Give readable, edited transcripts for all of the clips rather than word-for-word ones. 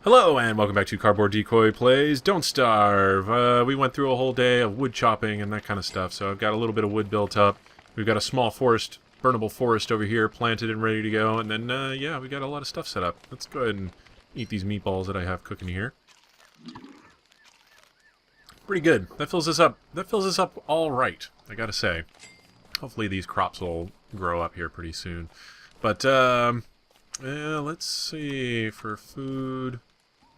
Hello and welcome back to Cardboard Decoy Plays Don't Starve. We went through a whole day of wood chopping and that kind of stuff, so I've got a little bit of wood built up. We've got a small forest, burnable forest over here, planted and ready to go, and then, yeah, we got a lot of stuff set up. Let's go ahead and eat these meatballs that I have cooking here. Pretty good. That fills us up. That fills us up all right, I gotta say. Hopefully these crops will grow up here pretty soon. But, yeah, let's see, for food...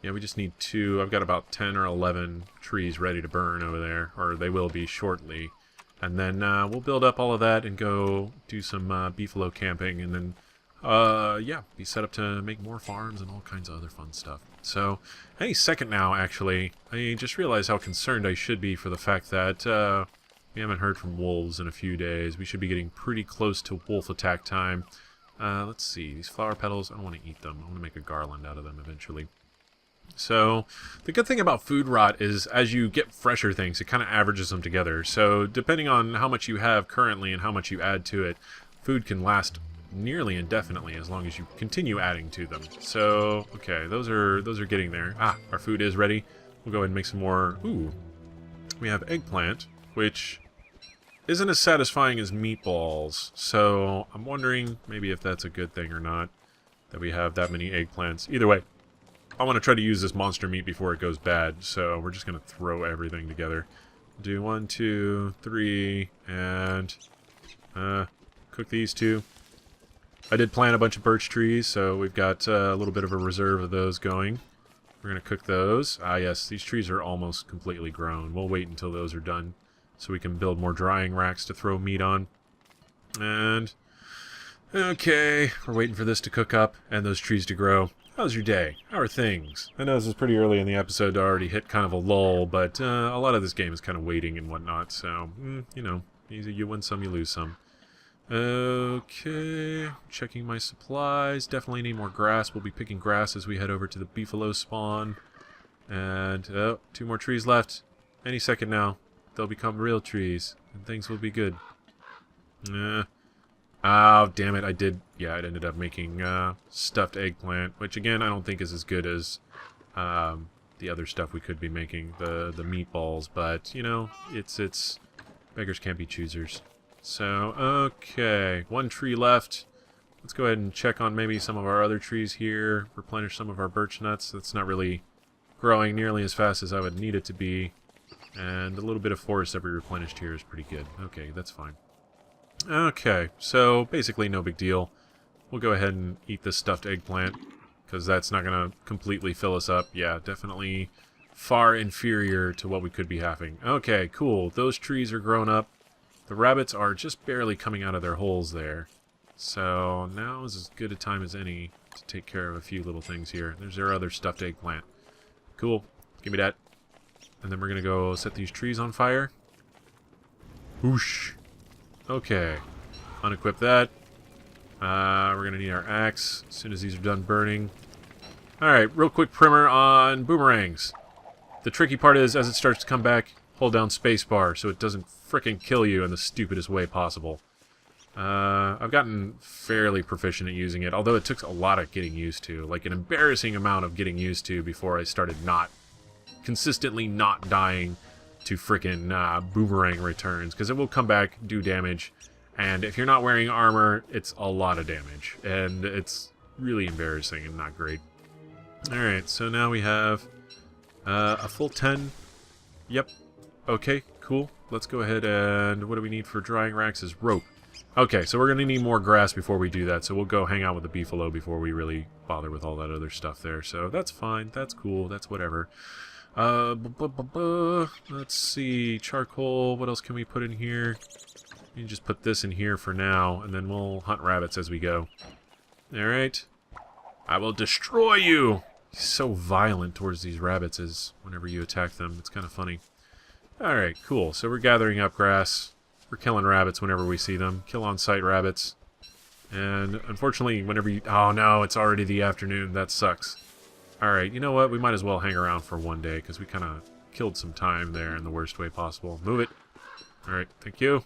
Yeah, we just need 2. I've got about 10 or 11 trees ready to burn over there, or they will be shortly. And then we'll build up all of that and go do some beefalo camping, and then, yeah, be set up to make more farms and all kinds of other fun stuff. So, any second now, actually, I just realized how concerned I should be for the fact that we haven't heard from wolves in a few days. We should be getting pretty close to wolf attack time. Let's see, these flower petals, I don't want to eat them. I want to make a garland out of them eventually. So, the good thing about food rot is as you get fresher things, it kind of averages them together. So, depending on how much you have currently and how much you add to it, food can last nearly indefinitely as long as you continue adding to them. So, okay, those are getting there. Ah, our food is ready. We'll go ahead and make some more. Ooh, we have eggplant, which isn't as satisfying as meatballs. So, I'm wondering maybe if that's a good thing or not, that we have that many eggplants. Either way, I want to try to use this monster meat before it goes bad, so we're just going to throw everything together. Do 1, 2, 3, and cook these 2. I did plant a bunch of birch trees, so we've got a little bit of a reserve of those going. We're going to cook those. Ah, yes, these trees are almost completely grown. We'll wait until those are done so we can build more drying racks to throw meat on. And, okay, we're waiting for this to cook up and those trees to grow. How's your day? How are things? I know this is pretty early in the episode to already hit kind of a lull, but a lot of this game is kind of waiting and whatnot, so, you know, you win some, you lose some. Okay, checking my supplies. Definitely need more grass. We'll be picking grass as we head over to the beefalo spawn. And, oh, 2 more trees left. Any second now, they'll become real trees, and things will be good. Oh, damn it, I did... Yeah, it ended up making stuffed eggplant, which, again, I don't think is as good as the other stuff we could be making, the meatballs, but, you know, it's... Beggars can't be choosers. So, okay, 1 tree left. Let's go ahead and check on maybe some of our other trees here, replenish some of our birch nuts. That's not really growing nearly as fast as I would need it to be, and a little bit of forest that we replenished here is pretty good. Okay, that's fine. Okay, so basically no big deal. We'll go ahead and eat this stuffed eggplant, because that's not going to completely fill us up. Yeah, definitely far inferior to what we could be having. Okay, cool. Those trees are grown up. The rabbits are just barely coming out of their holes there. So now is as good a time as any to take care of a few little things here. There's our other stuffed eggplant. Cool. Give me that. And then we're going to go set these trees on fire. Whoosh. Okay, unequip that. We're going to need our axe as soon as these are done burning. Alright, real quick primer on boomerangs. The tricky part is, as it starts to come back, hold down spacebar so it doesn't frickin' kill you in the stupidest way possible. I've gotten fairly proficient at using it, although it took a lot of getting used to. Like, an embarrassing amount of getting used to before I started consistently not dying to frickin' boomerang returns, because it will come back, do damage, and if you're not wearing armor, it's a lot of damage, and it's really embarrassing and not great. Alright, so now we have a full 10. Yep. Okay, cool. Let's go ahead and what do we need for drying racks is rope. Okay, so we're going to need more grass before we do that, so we'll go hang out with the beefalo before we really bother with all that other stuff there. So that's fine, that's cool, that's whatever. Let's see, charcoal, what else can we put in here? You can just put this in here for now, and then we'll hunt rabbits as we go. Alright. I will destroy you! He's so violent towards these rabbits as whenever you attack them. It's kind of funny. Alright, cool. So we're gathering up grass. We're killing rabbits whenever we see them. Kill on-sight rabbits. And unfortunately, whenever you... Oh no, it's already the afternoon. That sucks. Alright, you know what? We might as well hang around for one day, because we kind of killed some time there in the worst way possible. Move it. Alright, thank you.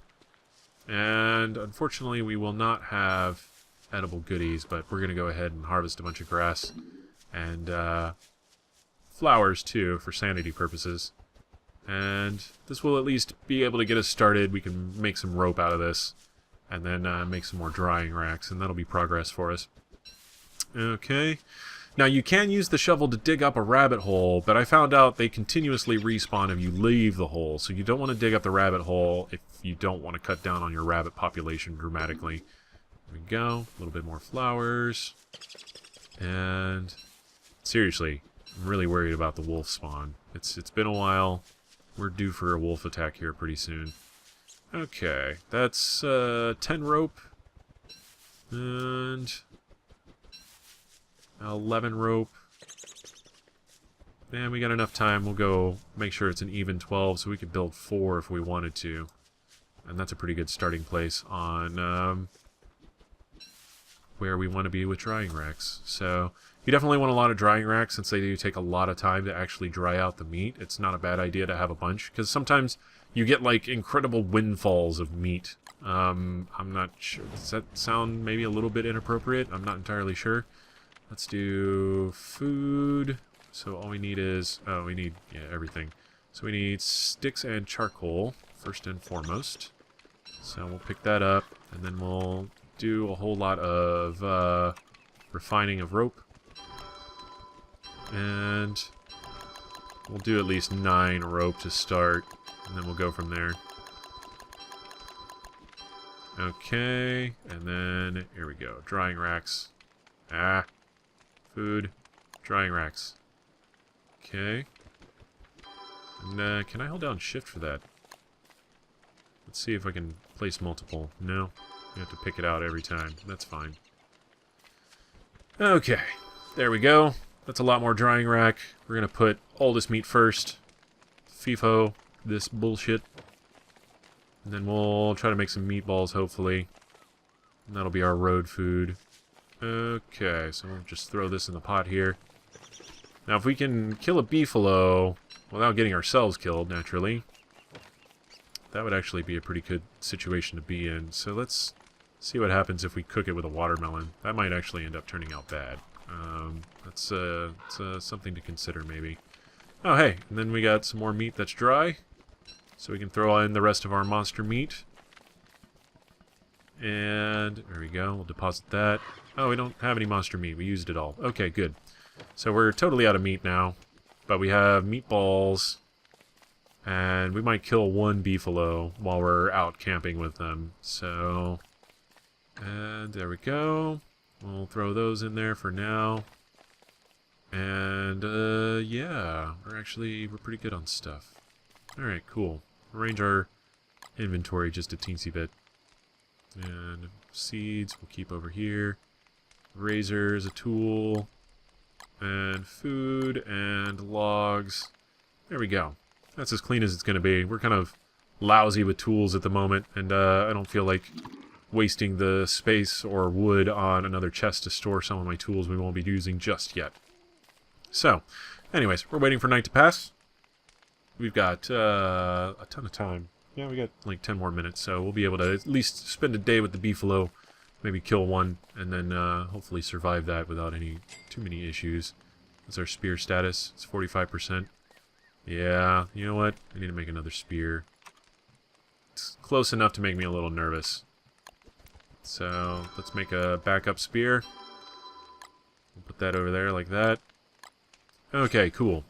And unfortunately, we will not have edible goodies, but we're going to go ahead and harvest a bunch of grass and flowers, too, for sanity purposes. And this will at least be able to get us started. We can make some rope out of this. And then make some more drying racks. And that'll be progress for us. Okay. Now, you can use the shovel to dig up a rabbit hole, but I found out they continuously respawn if you leave the hole. So you don't want to dig up the rabbit hole if you don't want to cut down on your rabbit population dramatically. There we go. A little bit more flowers. And seriously, I'm really worried about the wolf spawn. It's been a while. We're due for a wolf attack here pretty soon. Okay, that's 10 rope. And 11 rope. And we got enough time. We'll go make sure it's an even 12 so we could build 4 if we wanted to. And that's a pretty good starting place on where we want to be with drying racks. So you definitely want a lot of drying racks since they do take a lot of time to actually dry out the meat. It's not a bad idea to have a bunch because sometimes you get like incredible windfalls of meat. I'm not sure. Does that sound maybe a little bit inappropriate? I'm not entirely sure. Let's do food. So all we need is... oh, we need everything. So we need sticks and charcoal, first and foremost. So we'll pick that up, and then we'll do a whole lot of refining of rope. And we'll do at least 9 rope to start, and then we'll go from there. Okay, and then, here we go, drying racks. Food, drying racks. Okay. And can I hold down shift for that? Let's see if I can place multiple. No, you have to pick it out every time. That's fine. Okay, there we go. That's a lot more drying rack. We're going to put all this meat first. FIFO, this bullshit. And then we'll try to make some meatballs, hopefully. And that'll be our road food. Okay, so we'll just throw this in the pot here. Now, if we can kill a beefalo without getting ourselves killed, naturally, that would actually be a pretty good situation to be in. So let's see what happens if we cook it with a watermelon. That might actually end up turning out bad. That's something to consider, maybe. Oh, hey, and then we got some more meat that's dry. So we can throw in the rest of our monster meat. And there we go. We'll deposit that. Oh, we don't have any monster meat. We used it all. Okay, good. So we're totally out of meat now. But we have meatballs. And we might kill 1 beefalo while we're out camping with them. So, and there we go. We'll throw those in there for now. And, yeah. We're pretty good on stuff. Alright, cool. Arrange our inventory just a teensy bit. And seeds we'll keep over here. Razor is a tool. And food and logs. There we go. That's as clean as it's going to be. We're kind of lousy with tools at the moment, and I don't feel like wasting the space or wood on another chest to store some of my tools we won't be using just yet. So, anyways, we're waiting for night to pass. We've got a ton of time. Yeah, we got like 10 more minutes, so we'll be able to at least spend a day with the beefalo, maybe kill 1, and then hopefully survive that without too many issues. That's our spear status. It's 45%. Yeah, you know what? I need to make another spear. It's close enough to make me a little nervous. So, let's make a backup spear. We'll put that over there like that. Okay, cool.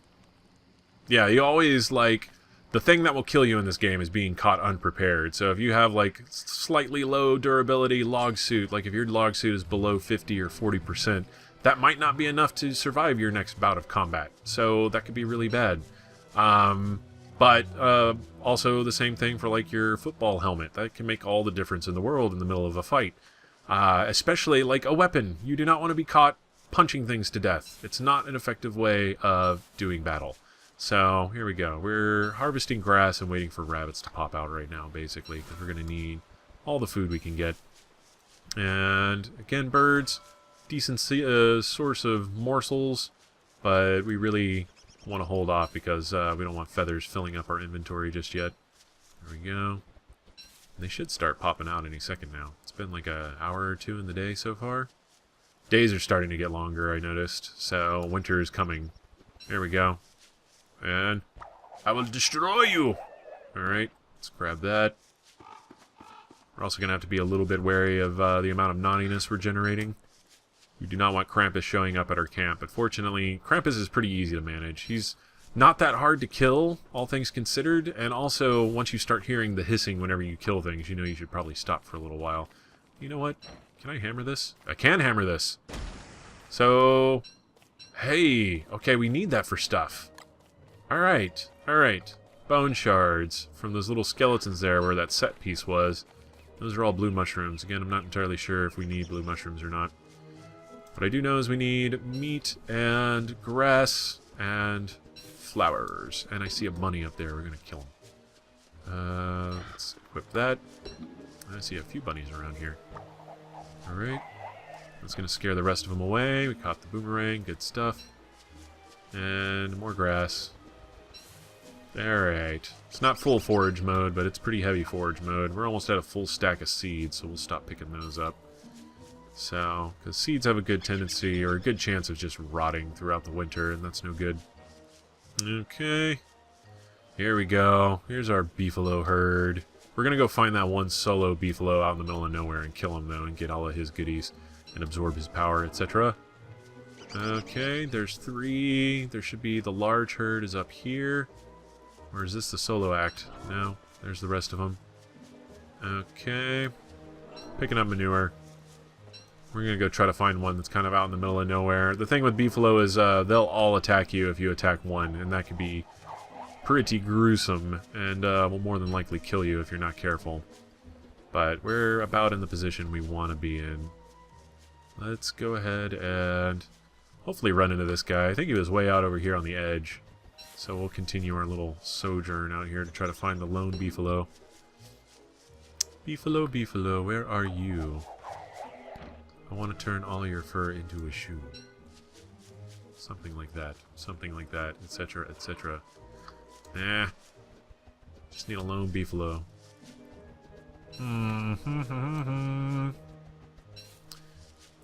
Yeah, you always, like... the thing that will kill you in this game is being caught unprepared. So if you have, like, slightly low durability log suit, like if your log suit is below 50 or 40%, that might not be enough to survive your next bout of combat. So that could be really bad. But also the same thing for, like, your football helmet. That can make all the difference in the world in the middle of a fight. Especially, like, a weapon. You do not want to be caught punching things to death. It's not an effective way of doing battle. So, here we go. We're harvesting grass and waiting for rabbits to pop out right now, basically, because we're going to need all the food we can get. And, again, birds, decent source of morsels, but we really want to hold off because we don't want feathers filling up our inventory just yet. There we go. They should start popping out any second now. It's been like an hour or 2 in the day so far. Days are starting to get longer, I noticed, so winter is coming. There we go. And I will destroy you! Alright, let's grab that. We're also going to have to be a little bit wary of the amount of naughtiness we're generating. We do not want Krampus showing up at our camp, but fortunately, Krampus is pretty easy to manage. He's not that hard to kill, all things considered, and also, once you start hearing the hissing whenever you kill things, you know you should probably stop for a little while. You know what? Can I hammer this? I can hammer this! So... Hey! Okay, we need that for stuff. Alright, alright. Bone shards from those little skeletons there where that set piece was. Those are all blue mushrooms. Again, I'm not entirely sure if we need blue mushrooms or not. What I do know is we need meat and grass and flowers. And I see a bunny up there. We're going to kill him. Let's equip that. I see a few bunnies around here. Alright. That's going to scare the rest of them away. We caught the boomerang. Good stuff. And more grass. Alright. It's not full forage mode, but it's pretty heavy forage mode. We're almost at a full stack of seeds, so we'll stop picking those up. So, because seeds have a good tendency, or a good chance of just rotting throughout the winter, and that's no good. Okay. Here we go. Here's our Beefalo herd. We're gonna go find that one solo Beefalo out in the middle of nowhere and kill him, though, and get all of his goodies, and absorb his power, etc. Okay, there's 3. There should be the large herd is up here. Or is this the solo act? No, there's the rest of them. Okay. Picking up manure. We're going to go try to find one that's kind of out in the middle of nowhere. The thing with Beefalo is they'll all attack you if you attack one, and that could be pretty gruesome, and will more than likely kill you if you're not careful. But we're about in the position we want to be in. Let's go ahead and hopefully run into this guy. I think he was way out over here on the edge. So we'll continue our little sojourn out here to try to find the lone Beefalo. Beefalo, Beefalo, where are you? I want to turn all your fur into a shoe. Something like that. Something like that, etc., etc. Nah. Just need a lone Beefalo.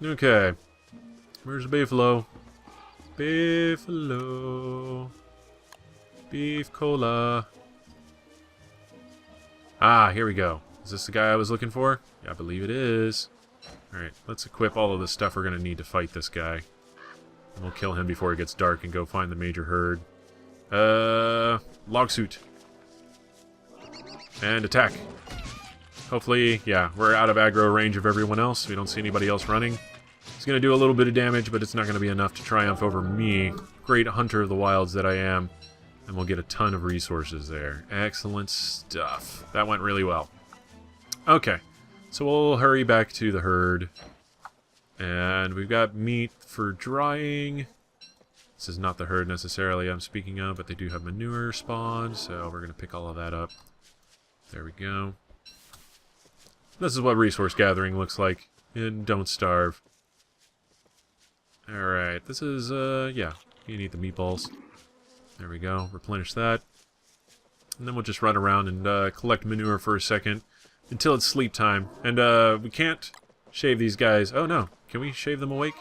Okay. Where's the Beefalo? Beefalo. Beef cola. Ah, here we go. Is this the guy I was looking for? Yeah, I believe it is. Alright, let's equip all of the stuff we're going to need to fight this guy. And we'll kill him before it gets dark and go find the major herd. Log suit. And attack. Hopefully, yeah, we're out of aggro range of everyone else. We don't see anybody else running. It's going to do a little bit of damage, but it's not going to be enough to triumph over me. Great hunter of the wilds that I am. And we'll get a ton of resources there. Excellent stuff. That went really well. Okay. So we'll hurry back to the herd. And we've got meat for drying. This is not the herd necessarily I'm speaking of, but they do have manure spawned, so we're going to pick all of that up. There we go. This is what resource gathering looks like. And don't starve. Alright, this is, yeah, you need the meatballs. There we go, replenish that. And then we'll just run around and collect manure for a second until it's sleep time. And we can't shave these guys. Oh no, can we shave them awake?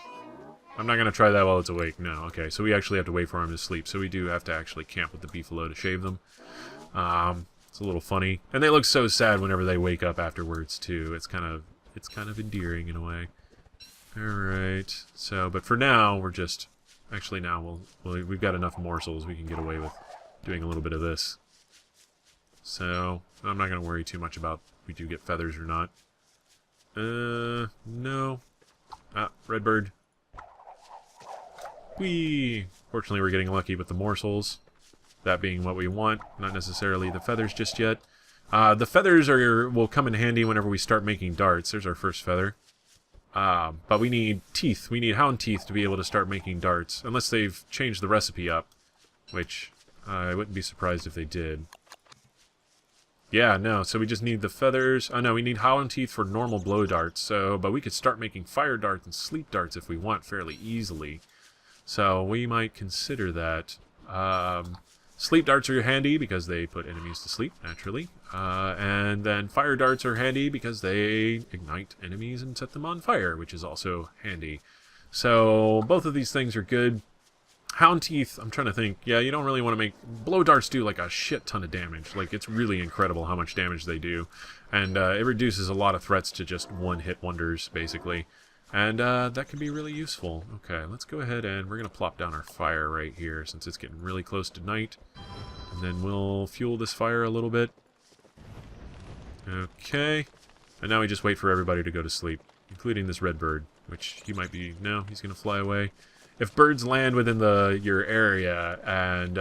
I'm not going to try that while it's awake. No, okay, so we actually have to wait for them to sleep. So we do have to actually camp with the Beefalo to shave them. It's a little funny. And they look so sad whenever they wake up afterwards too. It's kind of endearing in a way. Alright, so, but for now, we're just... Actually, now we've got enough morsels we can get away with doing a little bit of this. So, I'm not going to worry too much about if we do get feathers or not. No. Ah, redbird. Whee! Fortunately, we're getting lucky with the morsels. That being what we want, not necessarily the feathers just yet. The feathers will come in handy whenever we start making darts. There's our first feather. But we need teeth. We need hound teeth to be able to start making darts. Unless they've changed the recipe up. Which, I wouldn't be surprised if they did. Yeah, no, so we just need the feathers. Oh no, we need hound teeth for normal blow darts. But we could start making fire darts and sleep darts if we want fairly easily. So we might consider that. Sleep darts are handy because they put enemies to sleep, naturally. And then fire darts are handy because they ignite enemies and set them on fire, which is also handy. So both of these things are good. Hound Teeth, I'm trying to think. Yeah, you don't really want to make... Blow darts do like a shit ton of damage. Like, it's really incredible how much damage they do. And it reduces a lot of threats to just one-hit wonders, basically. And that can be really useful. Okay, let's go ahead and we're going to plop down our fire right here since it's getting really close to night. And then we'll fuel this fire a little bit. Okay. And now we just wait for everybody to go to sleep, including this red bird, which he might be... No, he's going to fly away. If birds land within your area and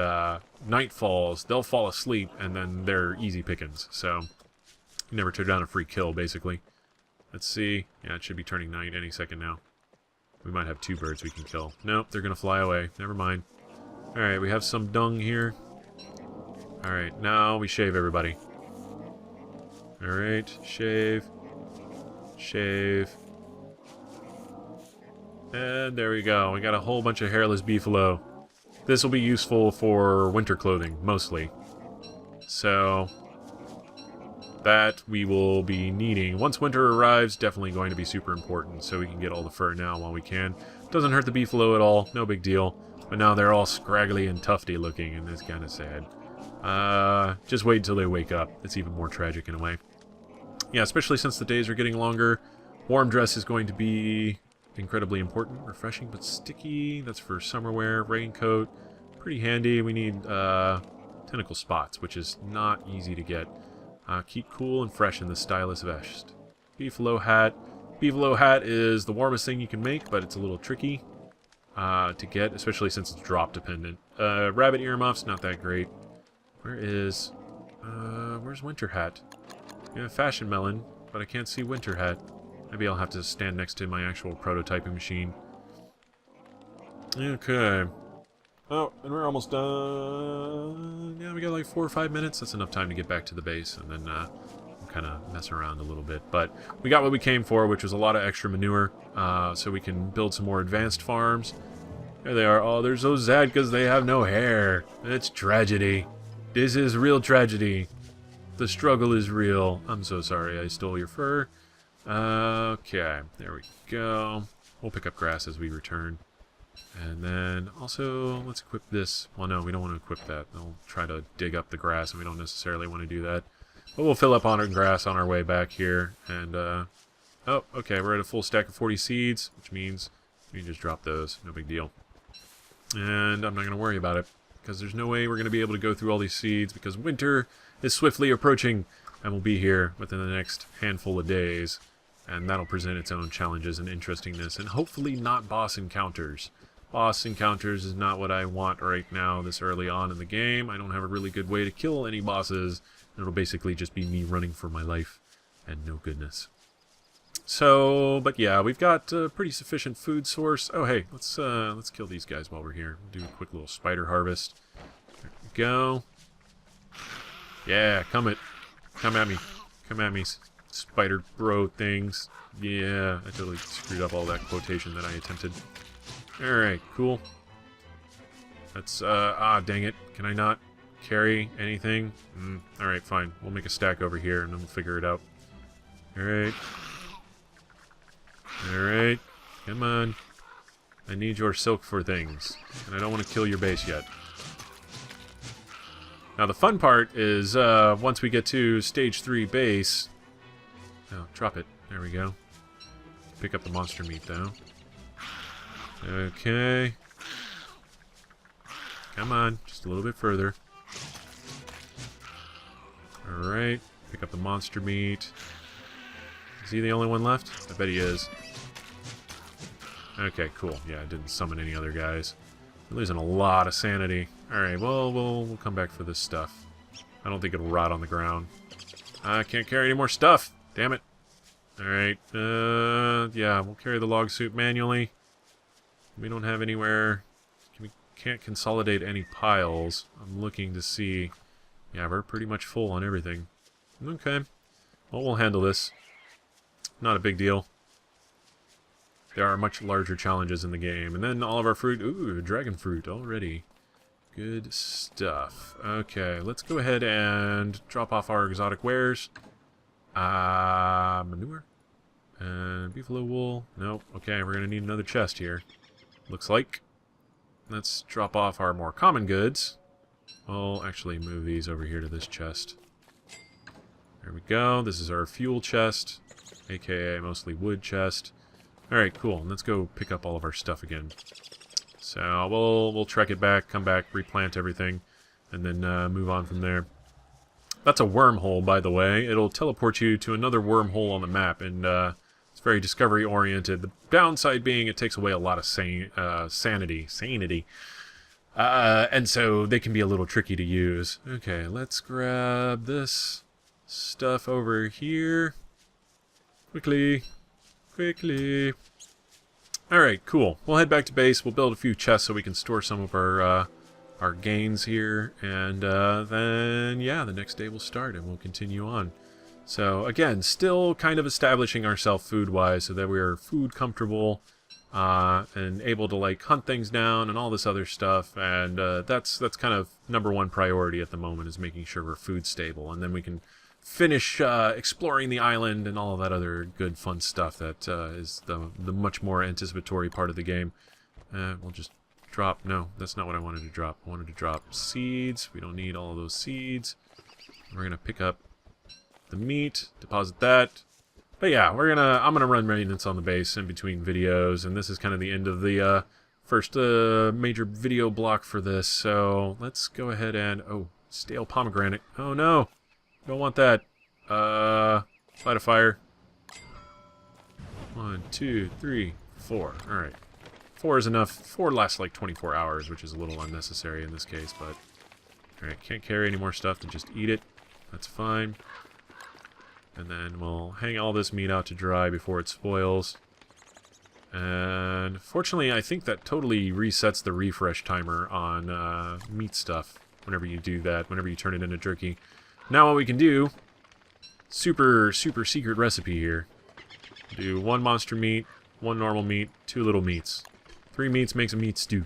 night falls, they'll fall asleep, and then they're easy pickings. So, you never turn down a free kill, basically. Let's see. Yeah, it should be turning night any second now. We might have 2 birds we can kill. Nope, they're going to fly away. Never mind. Alright, we have some dung here. Alright, now we shave everybody. Alright, shave. Shave. And there we go. We got a whole bunch of hairless beefalo. This will be useful for winter clothing, mostly. So, that we will be needing. Once winter arrives, definitely going to be super important, so we can get all the fur now while we can. Doesn't hurt the beefalo at all, no big deal. But now they're all scraggly and tufty looking, and it's kind of sad. Just wait until they wake up. It's even more tragic in a way. Yeah, especially since the days are getting longer. Warm dress is going to be... incredibly important. Refreshing but sticky. That's for summer wear. Raincoat. Pretty handy. We need tentacle spots, which is not easy to get. Keep cool and fresh in the stylish vest. Beefalo hat. Beefalo hat is the warmest thing you can make, but it's a little tricky to get, especially since it's drop dependent. Rabbit earmuffs, not that great. Where's winter hat? Yeah, fashion melon, but I can't see winter hat. Maybe I'll have to stand next to my actual prototyping machine. Okay. Oh, and we're almost done. Yeah, we got like 4 or 5 minutes. That's enough time to get back to the base, and then we'll kind of mess around a little bit. But we got what we came for, which was a lot of extra manure, so we can build some more advanced farms. There they are. Oh, they're so sad because they have no hair. It's tragedy. This is real tragedy. The struggle is real. I'm so sorry I stole your fur. Okay, there we go. We'll pick up grass as we return. And then also, let's equip this. Well, no, we don't want to equip that. They'll try to dig up the grass, and we don't necessarily want to do that. But we'll fill up on our grass on our way back here. And, oh, okay, we're at a full stack of 40 seeds, which means we can just drop those. No big deal. And I'm not going to worry about it, because there's no way we're going to be able to go through all these seeds, because winter is swiftly approaching, and we'll be here within the next handful of days. And that'll present its own challenges and interestingness, and hopefully not boss encounters. Boss encounters is not what I want right now this early on in the game. I don't have a really good way to kill any bosses. It'll basically just be me running for my life, and no goodness. So, but yeah, we've got a pretty sufficient food source. Oh hey, let's kill these guys while we're here. We'll do a quick little spider harvest. There we go. Yeah, come at me, spider bro things. Yeah, I totally screwed up all that quotation that I attempted. Alright, cool. That's, dang it. Can I not carry anything? Alright, fine. We'll make a stack over here and then we'll figure it out. Alright. Alright. Come on. I need your silk for things. And I don't want to kill your base yet. Now the fun part is, once we get to stage 3 base... Oh, drop it. There we go. Pick up the monster meat, though. Okay. Come on, just a little bit further. Alright, pick up the monster meat. Is he the only one left? I bet he is. Okay, cool. Yeah, I didn't summon any other guys. We're losing a lot of sanity. Alright, well, we'll come back for this stuff. I don't think it'll rot on the ground. I can't carry any more stuff! Damn it. Alright, yeah, we'll carry the log suit manually. We don't have anywhere... We can't consolidate any piles. I'm looking to see... Yeah, we're pretty much full on everything. Okay. Well, we'll handle this. Not a big deal. There are much larger challenges in the game. And then all of our fruit... Ooh, dragon fruit already. Good stuff. Okay, let's go ahead and drop off our exotic wares. Manure? And beefalo wool? Nope. Okay, we're gonna need another chest here. Looks like. let's drop off our more common goods. We'll actually move these over here to this chest. There we go. This is our fuel chest, aka mostly wood chest. Alright, cool. Let's go pick up all of our stuff again. So we'll trek it back, come back, replant everything, and then move on from there. That's a wormhole, by the way. It'll teleport you to another wormhole on the map, and it's very discovery-oriented. The downside being it takes away a lot of sanity. And so they can be a little tricky to use. Okay, let's grab this stuff over here. Quickly. Alright, cool. We'll head back to base. We'll build a few chests so we can store some of our gains here. And then, yeah, the next day we'll start and we'll continue on. So, again, still kind of establishing ourselves food-wise so that we're food comfortable and able to, like, hunt things down and all this other stuff. And that's kind of #1 priority at the moment, is making sure we're food stable. And then we can finish exploring the island and all of that other good fun stuff that is the much more anticipatory part of the game. We'll just drop, no, that's not what I wanted to drop. I wanted to drop seeds. We don't need all of those seeds. We're gonna pick up the meat, deposit that. But yeah, I'm gonna run maintenance on the base in between videos, and this is kind of the end of the first major video block for this. So let's go ahead and, oh, stale pomegranate. Oh no! Don't want that. Light a fire. 1, 2, 3, 4. Alright. 4 is enough. 4 lasts like 24 hours, which is a little unnecessary in this case, but... Alright, can't carry any more stuff to just eat it. That's fine. And then we'll hang all this meat out to dry before it spoils. And fortunately, I think that totally resets the refresh timer on meat stuff whenever you do that, whenever you turn it into jerky. Now what we can do, super secret recipe here. Do 1 monster meat, 1 normal meat, 2 little meats. 3 meats makes a meat stew.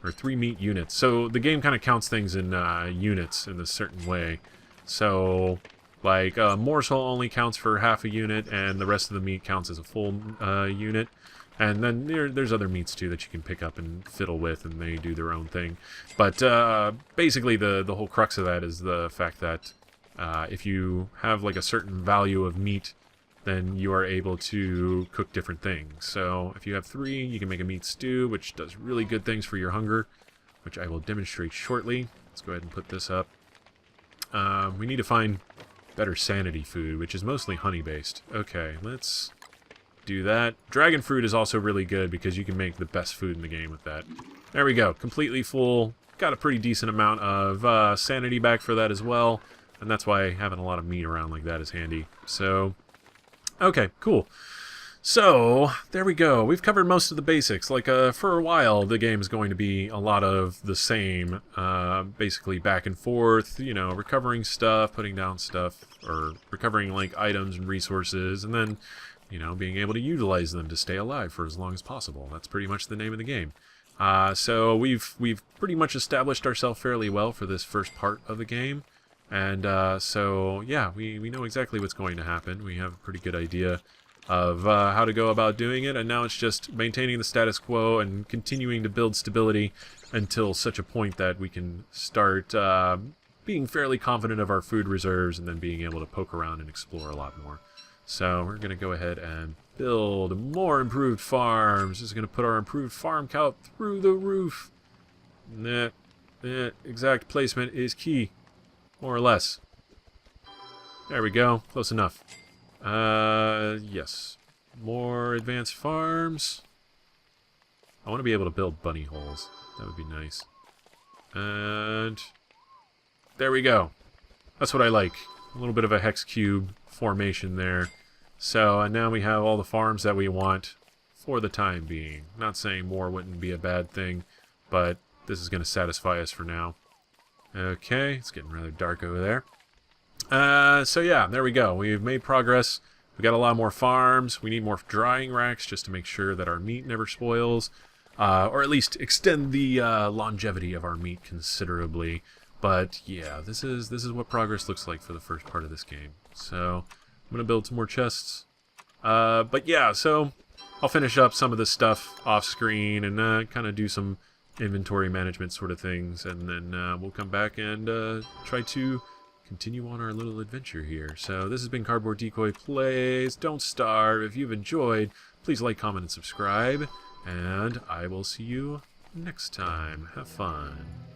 Or 3 meat units. So the game kind of counts things in units in a certain way. So, like, a morsel only counts for half a unit, and the rest of the meat counts as a full unit. And then there's other meats, too, that you can pick up and fiddle with, and they do their own thing. But basically, the whole crux of that is the fact that if you have like a certain value of meat, then you are able to cook different things. So if you have 3, you can make a meat stew, which does really good things for your hunger, which I will demonstrate shortly. Let's go ahead and put this up. We need to find better sanity food, which is mostly honey-based. Okay, let's do that. Dragon fruit is also really good because you can make the best food in the game with that. There we go, completely full. Got a pretty decent amount of sanity back for that as well. And that's why having a lot of meat around like that is handy. So, okay, cool. So, there we go. We've covered most of the basics. Like, for a while, the game is going to be a lot of the same. Basically back and forth, you know, recovering stuff, putting down stuff, or recovering, like, items and resources, and then, you know, being able to utilize them to stay alive for as long as possible. That's pretty much the name of the game. So, we've pretty much established ourselves fairly well for this first part of the game. And so, yeah, we know exactly what's going to happen. We have a pretty good idea of how to go about doing it, and now it's just maintaining the status quo and continuing to build stability until such a point that we can start being fairly confident of our food reserves and then being able to poke around and explore a lot more. So we're going to go ahead and build more improved farms. This is going to put our improved farm count through the roof. Exact placement is key. More or less. There we go. Close enough. Yes. More advanced farms. I want to be able to build bunny holes. That would be nice. And there we go. That's what I like. A little bit of a hex cube formation there. So, and now we have all the farms that we want for the time being. Not saying more wouldn't be a bad thing, but this is going to satisfy us for now. Okay, it's getting rather dark over there. So yeah, there we go. We've made progress. We got a lot more farms. We need more drying racks just to make sure that our meat never spoils. Or at least extend the longevity of our meat considerably. But yeah, this is what progress looks like for the first part of this game. So I'm gonna build some more chests. But yeah, so I'll finish up some of this stuff off screen and kind of do some inventory management sort of things, and then we'll come back and try to continue on our little adventure here. So this has been Cardboard Decoy Plays. Don't starve. If you've enjoyed, please like, comment, and subscribe, and I will see you next time. Have fun.